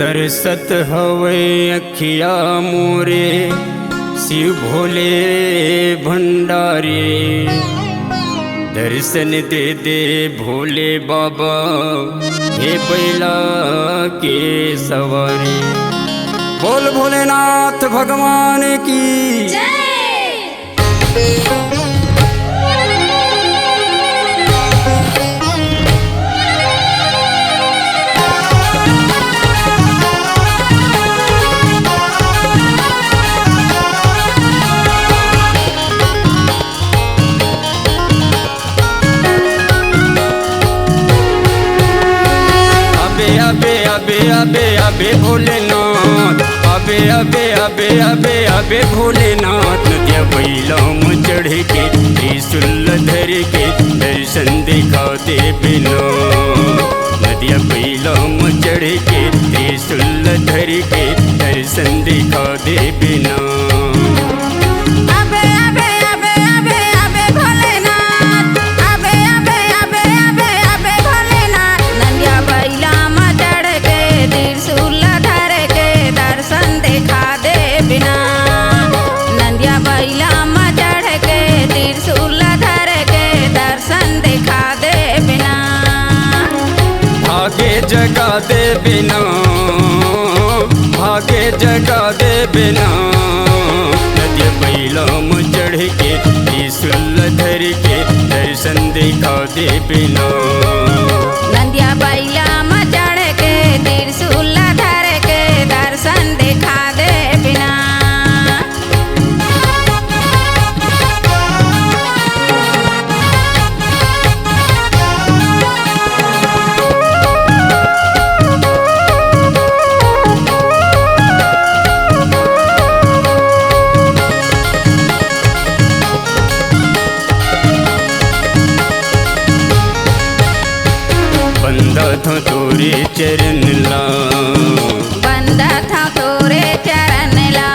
तरसत हवे अखिया मोरे शिव भोले भंडारी। दर्शन दे दे भोले बाबा हे बैला के सवारी। बोल भोलेनाथ भगवान की अबे अबे अबे अबे भोलेनाथ अबे अबे अबे अबे अबे भोलेनाथ। नदिया बैलम चढ़ के त्रिशूल धर के दर्शन दिखा दे बिना। नदिया बैलम चढ़ के त्रिशूल धर के दर्शन दिखा दे बिना। जगा दे बिना भागे जगा दे बिना। नदिया बैलम चढ़ के त्रिशूल धर के दर्शन दिखा दे बिना। नदिया बैलम चढ़ के त्रिशूल धर के दर्शन दिखा दे बिना। बंदा था तोरे चरण ला बंदा था तोरे चरण ला।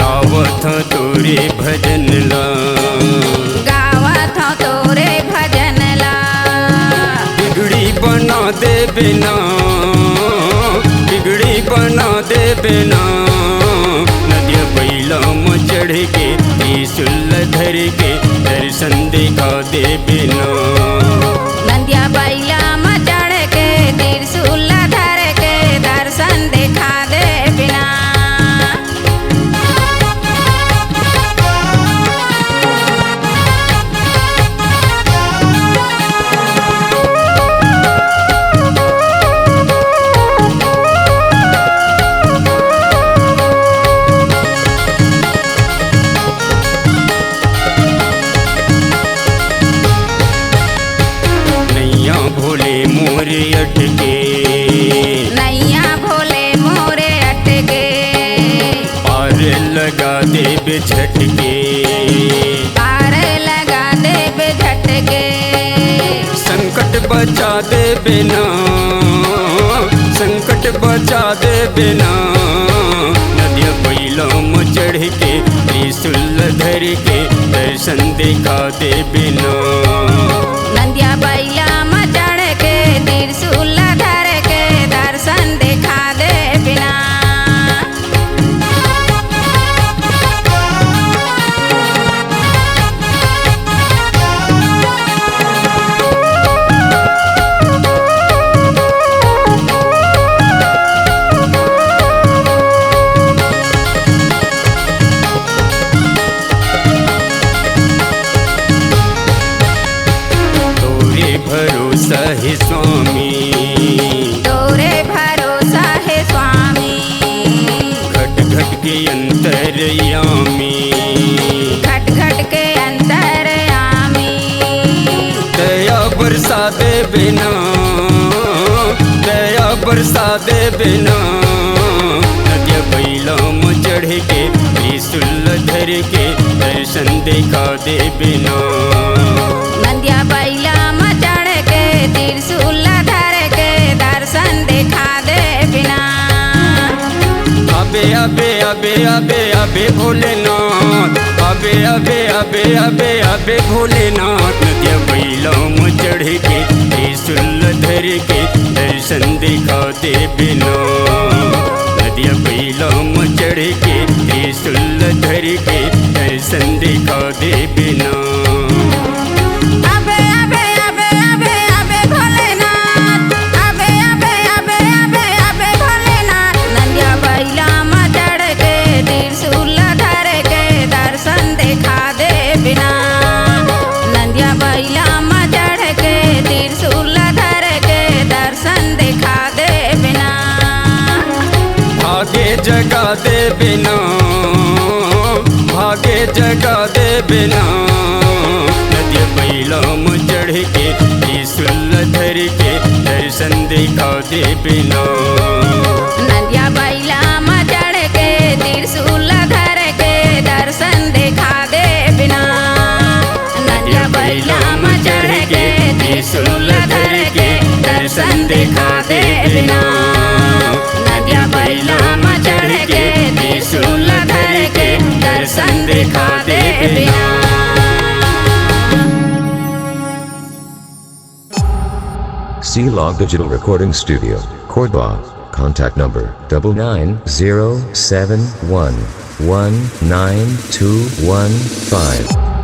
गावा था तोरे भजन ला गावा था तोरे भजन ला। बिगड़ी बना दे बिना बिगड़ी बना दे बिना। नदिया बैलम चढ़ के त्रिशूल धर के दर्शन दिखा दे बिना। नदिया बैलम चढ़ के त्रिशूल धर के दर्शन दिखा दे बिना। भोले मोरे अटके नैया भोले मोरे अटके। पार लगा दे झटके पार लगा दे झटके। संकट बचा दे बिना संकट बचा दे बिना। नदिया बैलम चढ़ के त्रिशूल धर के दर्शन दिखा दे बिना। नदिया बैलम चढ़ के त्रिशूल धर के दर्शन दिखा दे बिना। भरोसा है स्वामी तोरे भरोसा है स्वामी। घट घट के अंतरयामी घट घट के अंतरयामी। दया बरसा दे बिना दया बरसा दे बिना। नदिया बैलम चढ़ के त्रिशूल धर के दर्शन दिखा दे बिना। नदिया बैलम चढ़ के त्रिशूल धर के दर्शन दिखा दे बिना। अबे अबे अबे अबे अबे भोलेनाथ अबे अबे अबे अबे अबे भोलेनाथ। नदिया बैलम चढ़ के त्रिशूल धर के दर्शन दर्शन दिखा दे बिना नदिया बैलों में चढ़ के त्रिशूल धर के दर्शन दिखा दे बिना अबे अबे अबे अबे अबे भोलेनाथ अबे अबे अबे अबे अबे भोलेनाथ नंदिया बैला में चढ़ के त्रिशूल धर के दर्शन दिखा दे बिना नंदिया बैला में चढ़ के त्रिशूल धर के दर्शन दिखा दे बिना भागे जगा दे बिना भागे जगा दे बिना नदिया बैलों में चढ़ के त्रिशूल धर के दर्शन दिखा दे बिना नंदिया बैला में चढ़ के त्रिशूल धर के दर्शन दिखा दे बिना नंदिया बैला में चढ़ के त्रिशूल धर के दर्शन दिखा दे बिना नंदिया बैला में चढ़ के त्रिशूल धर के दर्शन दिखा दे बिना C-Log Digital Recording Studio, Cordoba. Contact number 99071192115.